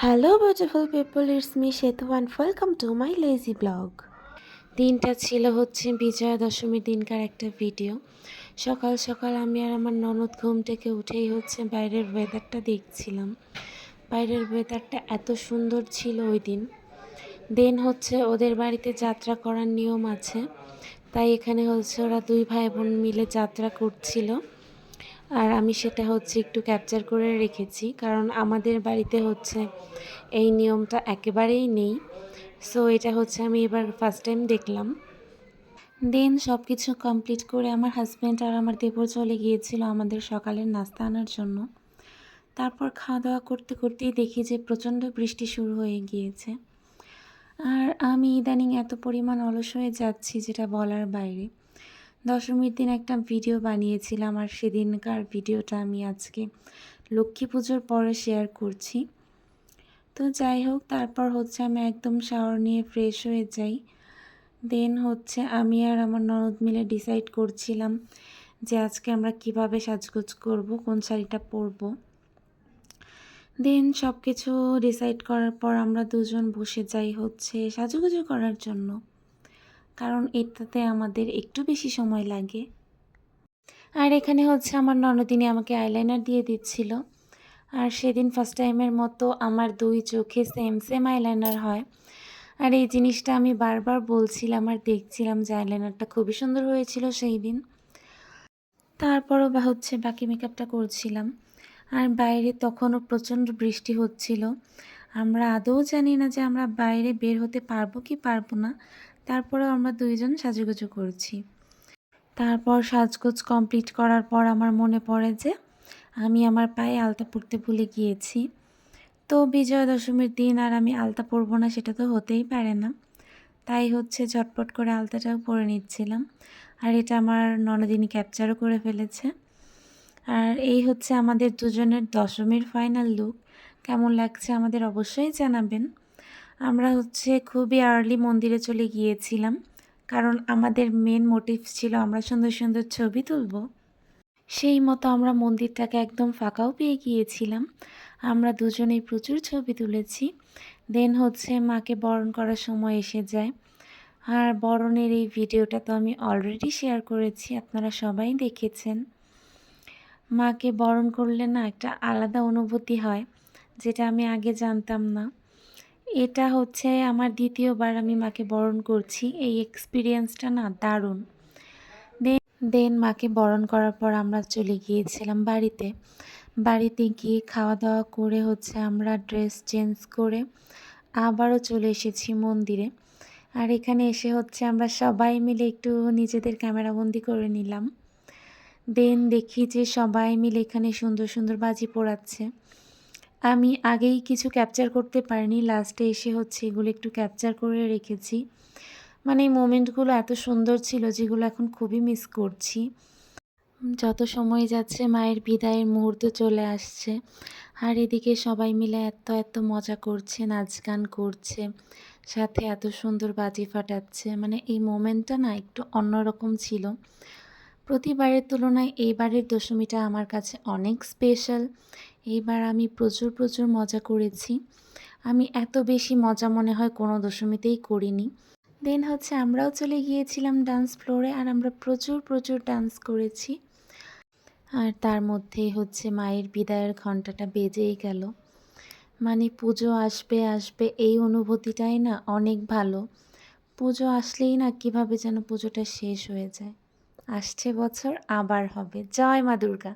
Hello beautiful people, it's me Setu and welcome to my lazy blog. দিনটা ছিল হচ্ছে বিজয়া দশমীর দিনকার একটা ভিডিও। সকাল সকাল আমি আর আমার ননদ ঘুম থেকে উঠেই হচ্ছে বাইরের ওয়েদারটা দেখছিলাম। বাইরের ওয়েদারটা এত সুন্দর ছিল ওই দিন। দেন হচ্ছে ওদের বাড়িতে যাত্রা করার নিয়ম আছে, তাই এখানে হচ্ছে ওরা দুই ভাই বোন মিলে যাত্রা করছিল। আর আমি সেটা হচ্ছে একটু ক্যাপচার করে রেখেছি, কারণ আমাদের বাড়িতে হচ্ছে এই নিয়মটা একেবারেই নেই। সো এটা হচ্ছে আমি এবার ফার্স্ট টাইম দেখলাম। দেন সব কিছু কমপ্লিট করে আমার হাজব্যান্ড আর আমার দেবর চলে গিয়েছিল আমাদের সকালের নাস্তা আনার জন্য। তারপর খাওয়া দাওয়া করতে করতেই দেখি যে প্রচণ্ড বৃষ্টি শুরু হয়ে গিয়েছে। আর আমি ইদানিং এত পরিমাণ অলস হয়ে যাচ্ছি যেটা বলার বাইরে। দশমীর দিন একটা ভিডিও বানিয়েছিলাম, আর সেদিনকার ভিডিওটা আমি আজকে লক্ষ্মী পুজোর পরে শেয়ার করছি। তো যাই হোক, তারপর হচ্ছে আমি একদম শাওয়ার নিয়ে ফ্রেশ হয়ে যাই। দেন হচ্ছে আমি আর আমার ননদ মিলে ডিসাইড করছিলাম যে আজকে আমরা কিভাবে সাজগোজ করব, কোন শাড়িটা পরবো। দেন সব কিছু ডিসাইড করার পর আমরা দুজন বসে যাই হচ্ছে সাজুগুজু করার জন্য, কারণ এটাতে আমাদের একটু বেশি সময় লাগে। আর এখানে হচ্ছে আমার ননদিনী আমাকে আইলাইনার দিয়ে দিচ্ছিল। আর সেদিন ফার্স্ট টাইমের মতো আমার দুই চোখে সেম সেম আইলাইনার হয়। আর এই জিনিসটা আমি বারবার বলছিলাম আর দেখছিলাম যে আইলাইনারটা খুবই সুন্দর হয়েছিল সেই দিন। তারপরও হচ্ছে বাকি মেকআপটা করছিলাম। আর বাইরে তখনও প্রচণ্ড বৃষ্টি হচ্ছিল। আমরা আদৌ জানি না যে আমরা বাইরে বের হতে পারবো কি পারবো না। তারপরেও আমরা দুইজন সাজুগুজু করছি। তারপর সাজগোজ কমপ্লিট করার পর আমার মনে পড়ে যে আমি আমার পায়ে আলতা পরতে ভুলে গিয়েছি। তো বিজয়া দশমীর দিন আর আমি আলতা পরবো না সেটা তো হতেই পারে না। তাই হচ্ছে ঝটপট করে আলতাটাও পরে নিচ্ছিলাম। আর এটা আমার ননদিনী ক্যাপচারও করে ফেলেছে। আর এই হচ্ছে আমাদের দুজনের দশমীর ফাইনাল লুক। কেমন লাগছে আমাদের অবশ্যই জানাবেন। আমরা হচ্ছে খুবই আর্লি মন্দিরে চলে গিয়েছিলাম, কারণ আমাদের মেন মোটিভ ছিল আমরা সুন্দর সুন্দর ছবি তুলব। সেই মতো আমরা মন্দিরটাকে একদম ফাঁকাও পেয়ে গিয়েছিলাম। আমরা দুজনেই প্রচুর ছবি তুলেছি। দেন হচ্ছে মাকে বরণ করার সময় এসে যায়। আর বরণের এই ভিডিওটা তো আমি অলরেডি শেয়ার করেছি, আপনারা সবাই দেখেছেন। মাকে বরণ করলে না একটা আলাদা অনুভূতি হয়, যেটা আমি আগে জানতাম না। এটা হচ্ছে আমার দ্বিতীয়বার আমি মাকে বরণ করছি। এই এক্সপিরিয়েন্সটা না দারুণ। দেন মাকে বরণ করার পর আমরা চলে গিয়েছিলাম বাড়িতে। বাড়িতে গিয়ে খাওয়া দাওয়া করে হচ্ছে আমরা ড্রেস চেঞ্জ করে আবারও চলে এসেছি মন্দিরে। আর এখানে এসে হচ্ছে আমরা সবাই মিলে একটু নিজেদের ক্যামেরাবন্দি করে নিলাম। দেন দেখি যে সবাই মিলে এখানে সুন্দর সুন্দর বাজি পোড়াচ্ছে। আমি আগেই কিছু ক্যাপচার করতে পারিনি, লাস্টে এসে হচ্ছে এগুলো একটু ক্যাপচার করে রেখেছি। মানে এই মোমেন্টগুলো এত সুন্দর ছিল যেগুলো এখন খুবই মিস করছি। যত সময় যাচ্ছে মায়ের বিদায়ের মুহূর্ত চলে আসছে। আর এদিকে সবাই মিলে এত এত মজা করছে, নাচ গান করছে, সাথে এত সুন্দর বাজি ফাটাচ্ছে। মানে এই মোমেন্টটা না একটু অন্যরকম ছিল। প্রতিবারের তুলনায় এইবারের দশমীটা আমার কাছে অনেক স্পেশাল। এইবার আমি প্রচুর প্রচুর মজা করেছি। আমি এত বেশি মজা মনে হয় কোনো দশমীতেই করিনি। দেন হচ্ছে আমরাও চলে গিয়েছিলাম ডান্স ফ্লোরে, আর আমরা প্রচুর প্রচুর ডান্স করেছি। আর তার মধ্যেই হচ্ছে মায়ের বিদায়ের ঘণ্টাটা বেজেই গেল। মানে পুজো আসবে আসবে এই অনুভূতিটাই না অনেক ভালো। পুজো আসলেই না কিভাবে যেন পুজোটা শেষ হয়ে যায়। আসছে বছর আবার হবে। জয় মা দুর্গা।